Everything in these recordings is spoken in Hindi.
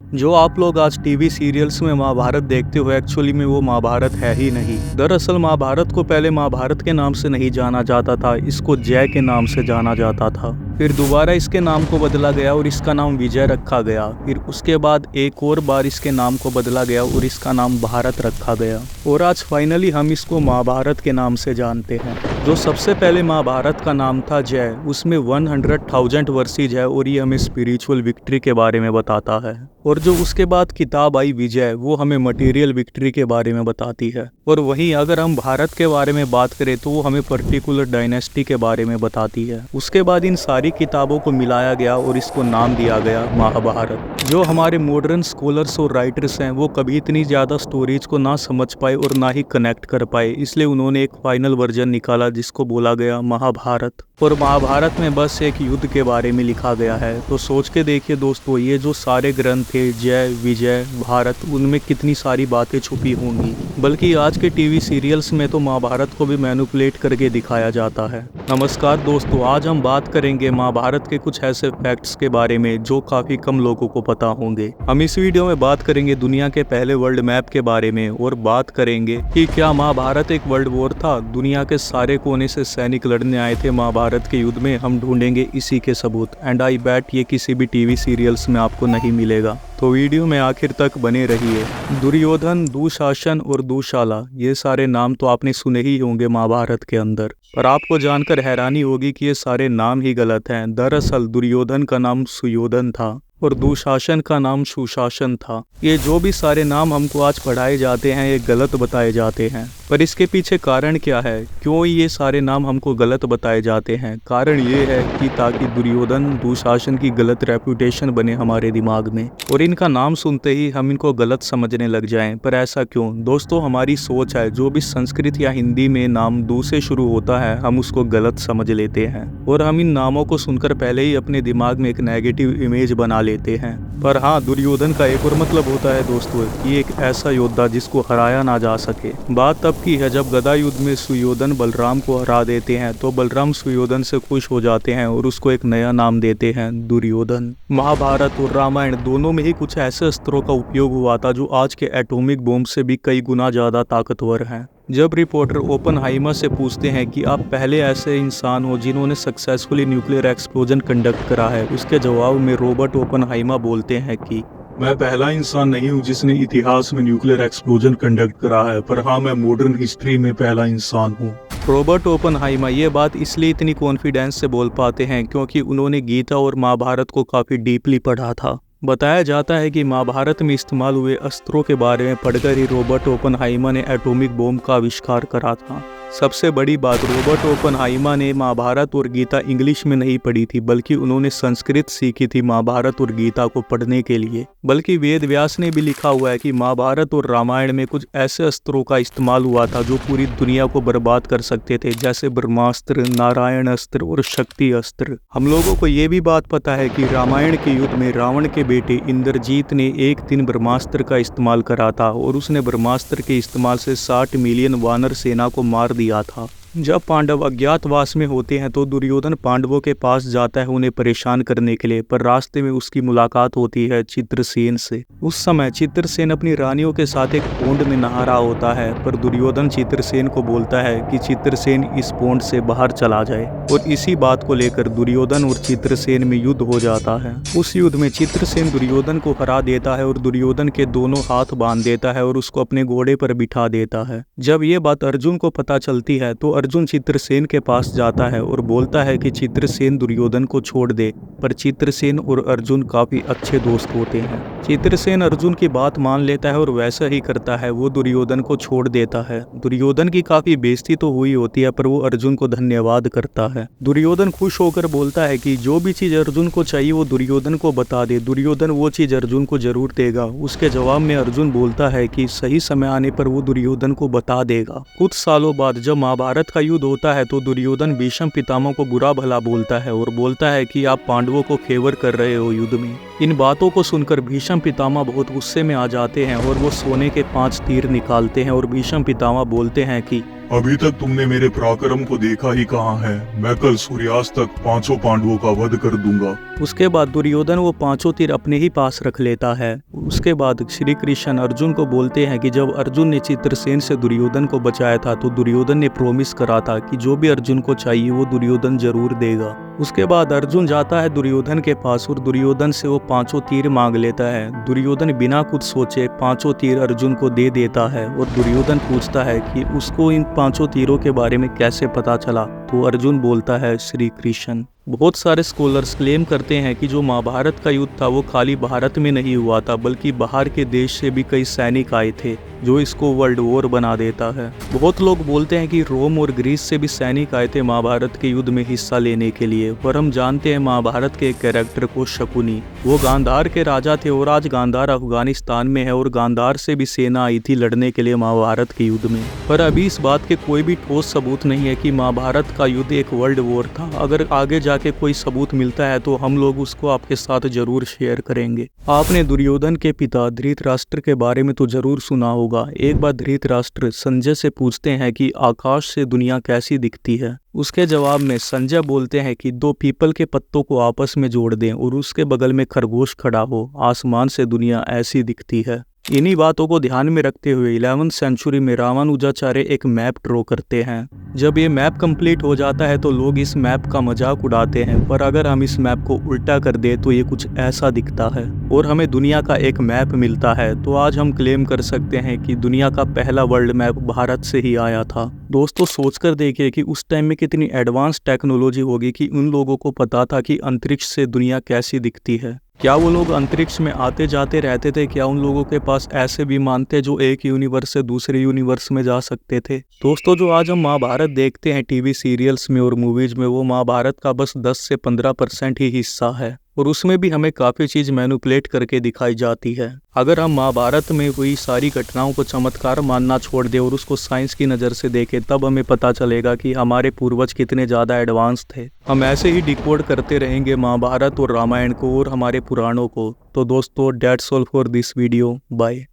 जो आप लोग आज टीवी सीरियल्स में महाभारत देखते हो, एक्चुअली में वो महाभारत है ही नहीं। दरअसल महाभारत को पहले महाभारत के नाम से नहीं जाना जाता था, इसको जय के नाम से जाना जाता था। फिर दोबारा इसके नाम को बदला गया और इसका नाम विजय रखा गया। फिर उसके बाद एक और बार इसके नाम को बदला गया और इसका नाम भारत रखा गया। और आज फाइनली हम इसको महाभारत के नाम से जानते हैं। जो सबसे पहले महाभारत का नाम था जय, उसमें 100,000 वर्सेज है और ये हमें स्पिरिचुअल विक्ट्री के बारे में बताता है। और जो उसके बाद किताब आई विजय, वो हमें मटेरियल विक्ट्री के बारे में बताती है। और वहीं अगर हम भारत के बारे में बात करें तो वो हमें पर्टिकुलर डायनेस्टी के बारे में बताती है। उसके बाद इन सारी किताबों को मिलाया गया और इसको नाम दिया गया महाभारत। जो हमारे मॉडर्न स्कॉलर्स और राइटर्स हैं वो कभी इतनी ज़्यादा स्टोरीज को ना समझ पाए और ना ही कनेक्ट कर पाए, इसलिए उन्होंने एक फाइनल वर्जन निकाला जिसको बोला गया महाभारत। और महाभारत में बस एक युद्ध के बारे में लिखा गया है। तो सोच के देखिए दोस्तों, ये जो सारे ग्रंथ थे जय विजय भारत, उनमें कितनी सारी बातें छुपी होंगी। बल्कि आज के टीवी सीरियल्स में तो महाभारत को भी मैनिपुलेट करके दिखाया जाता है। नमस्कार दोस्तों, आज हम बात करेंगे महाभारत के कुछ ऐसे फैक्ट्स के बारे में जो काफी कम लोगों को पता होंगे। हम इस वीडियो में बात करेंगे दुनिया के पहले वर्ल्ड मैप के बारे में और बात करेंगे कि क्या महाभारत एक वर्ल्ड वॉर था। दुनिया के सारे कोने से सैनिक लड़ने आए थे महाभारत के युद्ध में, हम ढूंढेंगे इसी के सबूत। एंड आई बैट ये किसी भी टीवी सीरियल्स में आपको नहीं मिलेगा, तो वीडियो में आखिर तक बने रहिए। दुर्योधन, दुशासन और दुशाला, ये सारे नाम तो आपने सुने ही होंगे महाभारत के अंदर, पर आपको जानकर हैरानी होगी कि ये सारे नाम ही गलत हैं। दरअसल दुर्योधन का नाम सुयोधन था और दुशासन का नाम सुशासन था। ये जो भी सारे नाम हमको आज पढ़ाए जाते हैं ये गलत बताए जाते हैं, पर इसके पीछे कारण क्या है, क्यों ये सारे नाम हमको गलत बताए जाते हैं? कारण ये है कि ताकि दुर्योधन दुशासन की गलत रेपुटेशन बने हमारे दिमाग में और इनका नाम सुनते ही हम इनको गलत समझने लग जाएं। पर ऐसा क्यों दोस्तों? हमारी सोच है, जो भी संस्कृत या हिंदी में नाम दू से शुरू होता है हम उसको गलत समझ लेते हैं और हम इन नामों को सुनकर पहले ही अपने दिमाग में एक नेगेटिव इमेज बना लेते हैं। पर हाँ, दुर्योधन का एक और मतलब होता है दोस्तों कि एक ऐसा योद्धा जिसको हराया ना जा सके। बात तब की है जब गदा युद्ध में सुयोधन बलराम को हरा देते हैं, तो बलराम सुयोधन से खुश हो जाते हैं और उसको एक नया नाम देते हैं दुर्योधन। महाभारत और रामायण दोनों में ही कुछ ऐसे अस्त्रों का उपयोग हुआ था जो आज के एटॉमिक बॉम्ब से भी कई गुना ज्यादा ताकतवर हैं। जब रिपोर्टर ओपनहाइमर से पूछते हैं कि आप पहले ऐसे इंसान हो जिन्होंने सक्सेसफुली न्यूक्लियर एक्सप्लोजन कंडक्ट करा है, उसके जवाब में रॉबर्ट ओपनहाइमर बोलते हैं कि मैं पहला इंसान नहीं हूँ जिसने इतिहास में न्यूक्लियर एक्सप्लोजन कंडक्ट करा है, पर हाँ, मैं मॉडर्न हिस्ट्री में पहला इंसान हूँ। रॉबर्ट ओपनहाइमर ये बात इसलिए इतनी कॉन्फिडेंस से बोल पाते हैं क्योंकि उन्होंने गीता और महाभारत को काफी डीपली पढ़ा था। बताया जाता है कि महाभारत में इस्तेमाल हुए अस्त्रों के बारे में पढ़कर ही रॉबर्ट ओपनहाइमर ने एटॉमिक बॉम्ब का आविष्कार करा था। सबसे बड़ी बात, रॉबर्ट ओपनहाइमर ने महाभारत और गीता इंग्लिश में नहीं पढ़ी थी, बल्कि उन्होंने संस्कृत सीखी थी महाभारत और गीता को पढ़ने के लिए। बल्कि वेद व्यास ने भी लिखा हुआ है कि महाभारत और रामायण में कुछ ऐसे अस्त्रों का इस्तेमाल हुआ था जो पूरी दुनिया को बर्बाद कर सकते थे, जैसे ब्रह्मास्त्र, नारायण अस्त्र और शक्ति अस्त्र। हम लोगों को ये भी बात पता है कि रामायण के युद्ध में रावण के बेटे इंद्रजीत ने एक दिन ब्रह्मास्त्र का इस्तेमाल करा था और उसने ब्रह्मास्त्र के इस्तेमाल से 60 मिलियन वानर सेना को मार दिया था। जब पांडव अज्ञातवास में होते हैं तो दुर्योधन पांडवों के पास जाता है उन्हें परेशान करने के लिए, पर रास्ते में उसकी मुलाकात होती है चित्रसेन से। उस समय चित्रसेन अपनी रानियों के साथ एक पोंड में नहा रहा होता है, पर दुर्योधन चित्रसेन को बोलता है कि चित्रसेन इस पोंड से बाहर चला जाए और इसी बात को लेकर दुर्योधन और चित्रसेन में युद्ध हो जाता है। उस युद्ध में चित्रसेन दुर्योधन को हरा देता है और दुर्योधन के दोनों हाथ बांध देता है और उसको अपने घोड़े पर बिठा देता है। जब ये बात अर्जुन को पता चलती है तो अर्जुन चित्रसेन के पास जाता है और बोलता है कि चित्रसेन दुर्योधन को छोड़ दे, पर चित्रसेन और अर्जुन काफी अच्छे दोस्त होते हैं। चित्रसेन अर्जुन की बात मान लेता है और वैसा ही करता है, वो दुर्योधन को छोड़ देता है। दुर्योधन की काफी बेइज्जती तो हुई होती है, पर वो अर्जुन को धन्यवाद करता है। दुर्योधन खुश होकर बोलता है कि जो भी चीज अर्जुन को चाहिए वो दुर्योधन को बता दे, दुर्योधन वो चीज अर्जुन को जरूर देगा। उसके जवाब में अर्जुन बोलता है कि सही समय आने पर वो दुर्योधन को बता देगा। कुछ सालों बाद जब महाभारत का युद्ध होता है तो दुर्योधन भीष्म पितामह को बुरा भला बोलता है और बोलता है कि आप पांडवों को फेवर कर रहे हो युद्ध में। इन बातों को सुनकर भीष्म पितामह बहुत गुस्से में आ जाते हैं और वो सोने के 5 तीर निकालते हैं और भीष्म पितामह बोलते हैं कि अभी तक तुमने मेरे पराक्रम को देखा ही कहाँ है। मैं कल सूर्यास्त तक 5 पांडवों का वध कर दूंगा। उसके बाद दुर्योधन वो 5 तीर अपने ही पास रख लेता है। उसके बाद श्री कृष्ण अर्जुन को बोलते हैं कि जब अर्जुन ने चित्रसेन से दुर्योधन को बचाया था तो दुर्योधन ने प्रॉमिस करा था कि जो भी अर्जुन को चाहिए वो दुर्योधन जरूर देगा। उसके बाद अर्जुन जाता है दुर्योधन के पास और दुर्योधन से वो 5 तीर मांग लेता है। दुर्योधन बिना कुछ सोचे 5 तीर अर्जुन को दे देता है और दुर्योधन पूछता है कि उसको इन 5 तीरों के बारे में कैसे पता चला, तो अर्जुन बोलता है श्री कृष्ण। बहुत सारे स्कॉलर्स क्लेम करते हैं कि जो महाभारत का युद्ध था वो खाली भारत में नहीं हुआ था, बल्कि बाहर के देश से भी कई सैनिक आए थे, जो इसको वर्ल्ड वॉर बना देता है। बहुत लोग बोलते हैं कि रोम और ग्रीस से भी सैनिक आए थे महाभारत के युद्ध में हिस्सा लेने के लिए, पर हम जानते हैं महाभारत के एक कैरेक्टर को, शकुनी। वो गांधार के राजा थे और आज गांधार अफगानिस्तान में है और गांधार से भी सेना आई थी लड़ने के लिए महाभारत के युद्ध में। पर अभी इस बात के कोई भी ठोस सबूत नहीं है कि महाभारत का युद्ध एक वर्ल्ड वॉर था। अगर आगे जाके कोई सबूत मिलता है तो हम लोग उसको आपके साथ जरूर शेयर करेंगे। आपने दुर्योधन के पिता धृतराष्ट्र के बारे में तो जरूर सुना होगा। एक बार धृतराष्ट्र संजय से पूछते हैं कि आकाश से दुनिया कैसी दिखती है। उसके जवाब में संजय बोलते हैं कि 2 पीपल के पत्तों को आपस में जोड़ दें और उसके बगल में खरगोश खड़ा हो, आसमान से दुनिया ऐसी दिखती है। इन्हीं बातों को ध्यान में रखते हुए 11वीं सेंचुरी में रामानुजाचार्य एक मैप ड्रॉ करते हैं। जब ये मैप कंप्लीट हो जाता है तो लोग इस मैप का मजाक उड़ाते हैं, पर अगर हम इस मैप को उल्टा कर दे तो ये कुछ ऐसा दिखता है और हमें दुनिया का एक मैप मिलता है। तो आज हम क्लेम कर सकते हैं कि दुनिया का पहला वर्ल्ड मैप भारत से ही आया था। दोस्तों, सोचकर देखिए कि उस टाइम में कितनी एडवांस टेक्नोलॉजी होगी कि उन लोगों को पता था कि अंतरिक्ष से दुनिया कैसी दिखती है। क्या वो लोग अंतरिक्ष में आते जाते रहते थे? क्या उन लोगों के पास ऐसे विमान थे जो एक यूनिवर्स से दूसरे यूनिवर्स में जा सकते थे? दोस्तों, जो आज हम महाभारत देखते हैं टीवी सीरियल्स में और मूवीज में, वो महाभारत का बस 10 से 15% ही हिस्सा है और उसमें भी हमें काफ़ी चीज़ मैनिपुलेट करके दिखाई जाती है। अगर हम महाभारत में हुई सारी घटनाओं को चमत्कार मानना छोड़ दें और उसको साइंस की नज़र से देखें, तब हमें पता चलेगा कि हमारे पूर्वज कितने ज़्यादा एडवांस थे। हम ऐसे ही डिकोड करते रहेंगे महाभारत और रामायण को और हमारे पुराणों को। तो दोस्तों, that's all for this video. Bye.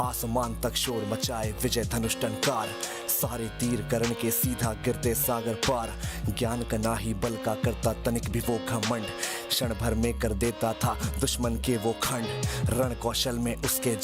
आसमान तक शोर मचाए विजय धनुष टंकार, सारे तीर करण के सीधा गिरते सागर पार। ज्ञान का ना ही बल का करता तनिक भी वो घमंड, क्षण भर में कर देता था दुश्मन के वो खंड। रण कौशल में उसके